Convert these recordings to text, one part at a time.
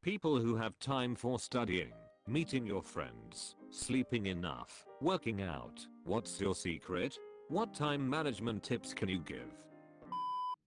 People who have time for studying, meeting your friends, sleeping enough, working out. What's your secret? What time management tips can you give?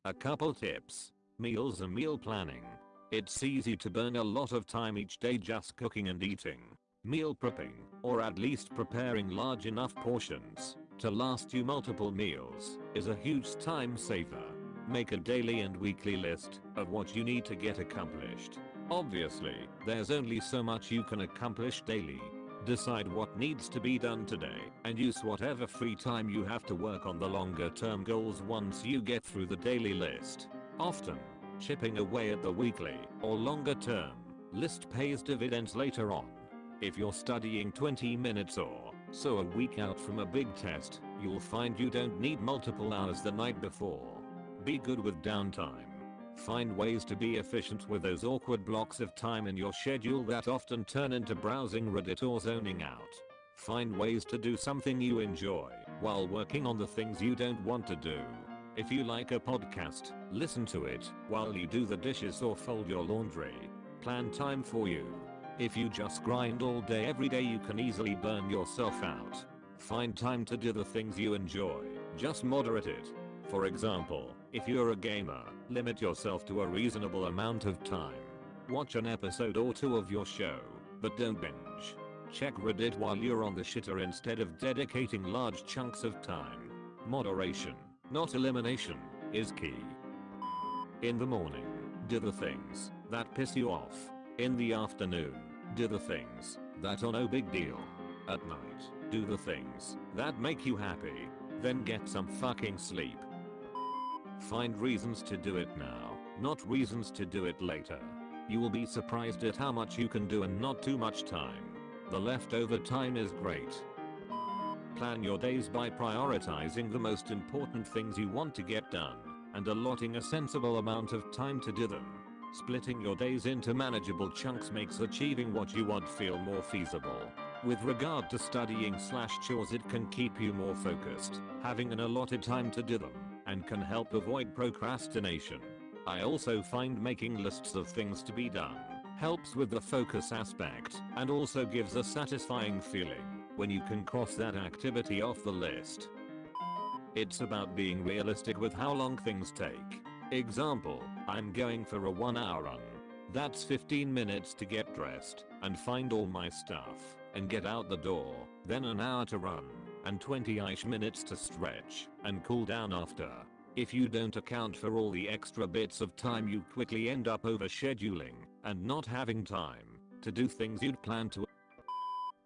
A couple tips. Meals and meal planning. It's easy to burn a lot of time each day just cooking and eating. Meal prepping, or at least preparing large enough portions to last you multiple meals, is a huge time saver. Make a daily and weekly list of what you need to get accomplished. Obviously, there's only so much you can accomplish daily. Decide what needs to be done today and use whatever free time you have to work on the longer term goals once you get through the daily list. Often, chipping away at the weekly or longer term list pays dividends later on. If you're studying 20 minutes or so a week out from a big test, you'll find you don't need multiple hours the night before. Be good with downtime. Find ways to be efficient with those awkward blocks of time in your schedule that often turn into browsing Reddit or zoning out. Find ways to do something you enjoy while working on the things you don't want to do. If you like a podcast, listen to it while you do the dishes or fold your laundry. Plan time for you. If you just grind all day every day, you can easily burn yourself out. Find time to do the things you enjoy, just moderate it. For example, if you're a gamer, limit yourself to a reasonable amount of time. Watch an episode or two of your show, but don't binge. Check Reddit while you're on the shitter instead of dedicating large chunks of time. Moderation, not elimination, is key. In the morning, do the things that piss you off. In the afternoon, do the things that are no big deal. At night, do the things that make you happy. Then get some fucking sleep. Find reasons to do it now, not reasons to do it later. You will be surprised at how much you can do in not too much time. The leftover time is great. Plan your days by prioritizing the most important things you want to get done and allotting a sensible amount of time to do them. Splitting your days into manageable chunks makes achieving what you want feel more feasible. With regard to studying/chores, it can keep you more focused, having an allotted time to do them, and can help avoid procrastination. I also find making lists of things to be done helps with the focus aspect and also gives a satisfying feeling when you can cross that activity off the list. It's about being realistic with how long things take. Example, I'm going for a 1-hour run. That's 15 minutes to get dressed and find all my stuff and get out the door, then an hour to run and 20-ish minutes to stretch and cool down after. If you don't account for all the extra bits of time, you quickly end up overscheduling and not having time to do things you'd planned to.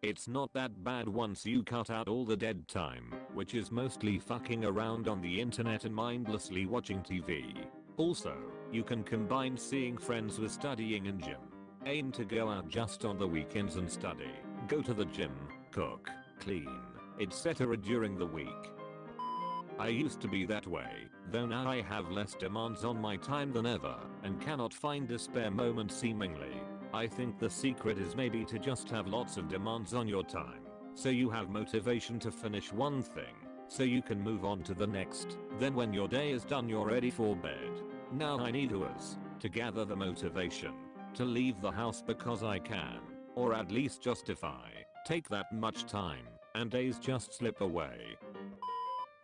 It's not that bad once you cut out all the dead time, which is mostly fucking around on the internet and mindlessly watching TV. Also, you can combine seeing friends with studying and gym. Aim to go out just on the weekends and study. Go to the gym, cook, clean, etc. during the week. I used to be that way, though now I have less demands on my time than ever and cannot find a spare moment seemingly. I think the secret is maybe to just have lots of demands on your time, so you have motivation to finish one thing, so you can move on to the next. Then when your day is done, you're ready for bed. Now I need hours to gather the motivation to leave the house because I can, or at least justify, take that much time, and days just slip away.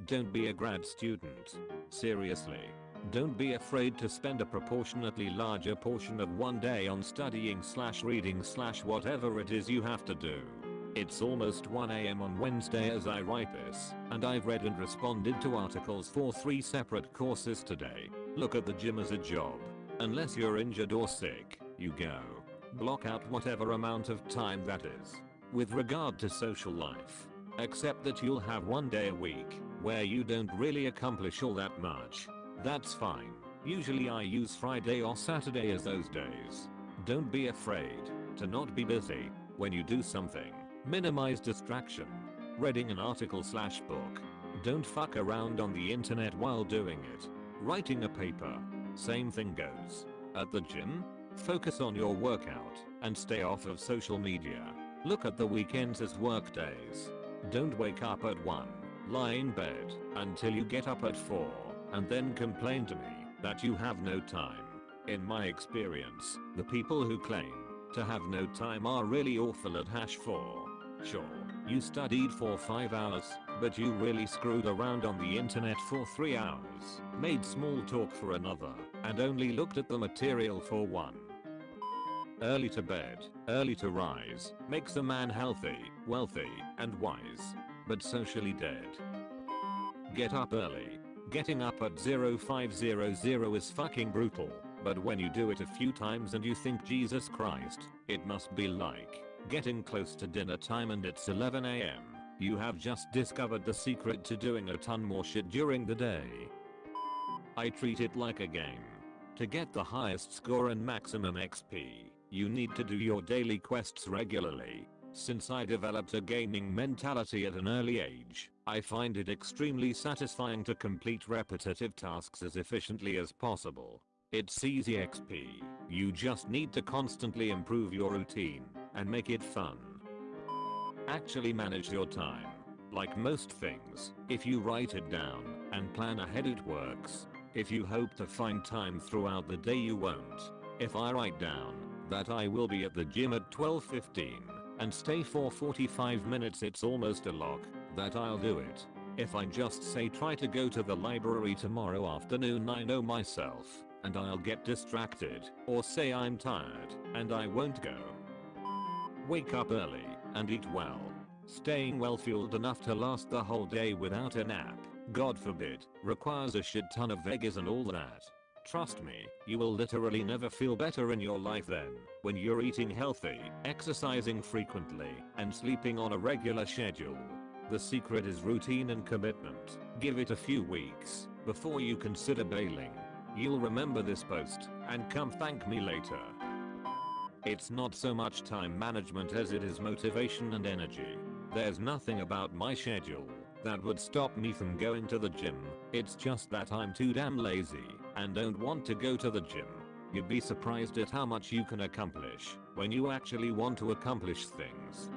Don't be a grad student. Seriously. Don't be afraid to spend a proportionately larger portion of one day on studying/reading/whatever it is you have to do. It's almost 1 AM on Wednesday as I write this, and I've read and responded to articles for 3 separate courses today. Look at the gym as a job. Unless you're injured or sick, you go. Block out whatever amount of time that is. With regard to social life, accept that you'll have one day a week where you don't really accomplish all that much. That's fine. Usually I use Friday or Saturday as those days. Don't be afraid to not be busy when you do something. Minimize distraction. Reading an article/book. Don't fuck around on the internet while doing it. Writing a paper. Same thing goes. At the gym, focus on your workout and stay off of social media. Look at the weekends as work days. Don't wake up at 1, lie in bed until you get up at 4, and then complain to me that you have no time. In my experience, the people who claim to have no time are really awful at #4. Sure, you studied for 5 hours, but you really screwed around on the internet for 3 hours, made small talk for another, and only looked at the material for 1. Early to bed, early to rise, makes a man healthy, wealthy, and wise, but socially dead. Get up early. Getting up at 0500 is fucking brutal, but when you do it a few times and you think Jesus Christ, it must be like getting close to dinner time and it's 11 AM. You have just discovered the secret to doing a ton more shit during the day. I treat it like a game. To get the highest score and maximum XP, you need to do your daily quests regularly. Since I developed a gaming mentality at an early age, I find it extremely satisfying to complete repetitive tasks as efficiently as possible. It's easy XP, you just need to constantly improve your routine and make it fun. Actually manage your time. Like most things, if you write it down and plan ahead it works. If you hope to find time throughout the day you won't. If I write down that I will be at the gym at 12:15 and stay for 45 minutes, it's almost a lock that I'll do it. If I just say try to go to the library tomorrow afternoon, I know myself and I'll get distracted, or say I'm tired and I won't go. Wake up early and eat well. Staying well fueled enough to last the whole day without a nap, God forbid, requires a shit ton of veggies and all that. Trust me, you will literally never feel better in your life than when you're eating healthy, exercising frequently, and sleeping on a regular schedule. The secret is routine and commitment. Give it a few weeks before you consider bailing. You'll remember this post and come thank me later. It's not so much time management as it is motivation and energy. There's nothing about my schedule that would stop me from going to the gym. It's just that I'm too damn lazy and don't want to go to the gym. You'd be surprised at how much you can accomplish when you actually want to accomplish things.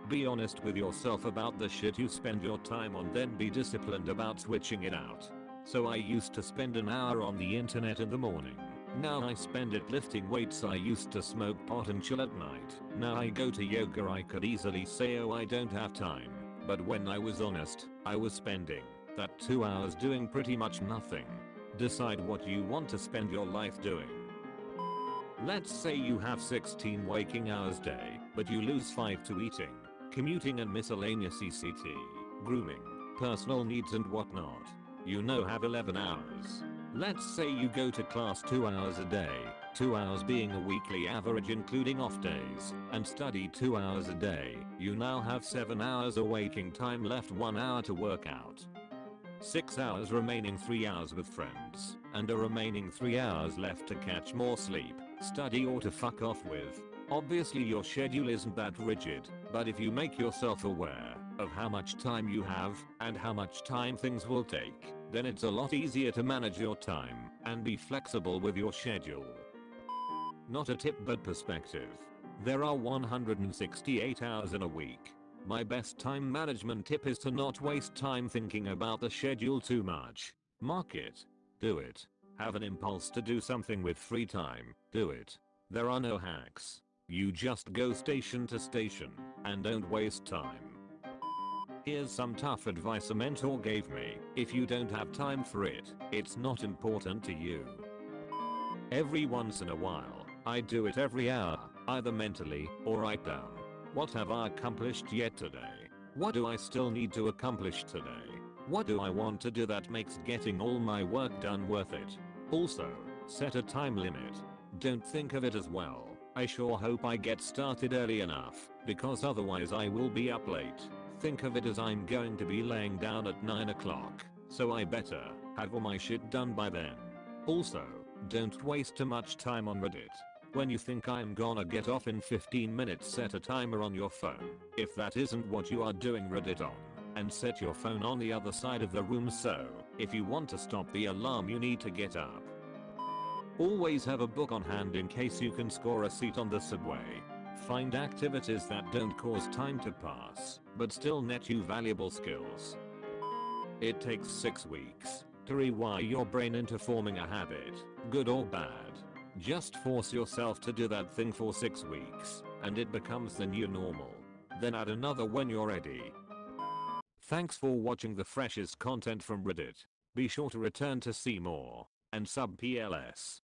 Be honest with yourself about the shit you spend your time on, then be disciplined about switching it out. So I used to spend an hour on the internet in the morning. Now I spend it lifting weights. I used to smoke pot and chill at night. Now I go to yoga. I could easily say, oh, I don't have time. But when I was honest, I was spending that 2 hours doing pretty much nothing. Decide what you want to spend your life doing. Let's say you have 16 waking hours a day, but you lose 5 to eating, commuting and miscellaneous ECT, grooming, personal needs and whatnot. You know have 11 hours. Let's say you go to class 2 hours a day, 2 hours being a weekly average including off days, and study 2 hours a day. You now have 7 hours of waking time left, 1 hour to work out. 6 hours remaining, 3 hours with friends, and a remaining 3 hours left to catch more sleep, study or to fuck off with. Obviously your schedule isn't that rigid, but if you make yourself aware of how much time you have and how much time things will take, then it's a lot easier to manage your time and be flexible with your schedule. Not a tip but perspective. There are 168 hours in a week. My best time management tip is to not waste time thinking about the schedule too much. Mark it. Do it. Have an impulse to do something with free time. Do it. There are no hacks. You just go station to station and don't waste time. Here's some tough advice a mentor gave me. If you don't have time for it, it's not important to you. Every once in a while, I do it every hour, either mentally or write down. What have I accomplished yet today? What do I still need to accomplish today? What do I want to do that makes getting all my work done worth it? Also, set a time limit. Don't think of it as, well, I sure hope I get started early enough, because otherwise I will be up late. Think of it as, I'm going to be laying down at 9 o'clock, so I better have all my shit done by then. Also, don't waste too much time on Reddit. When you think I'm gonna get off in 15 minutes, set a timer on your phone. If that isn't what you are doing Reddit on, and set your phone on the other side of the room, so if you want to stop the alarm you need to get up. Always have a book on hand in case you can score a seat on the subway. Find activities that don't cause time to pass, but still net you valuable skills. It takes 6 weeks to rewire your brain into forming a habit, good or bad. Just force yourself to do that thing for 6 weeks, and it becomes the new normal. Then add another when you're ready. Thanks for watching the freshest content from Reddit. Be sure to return to see more, and sub PLS.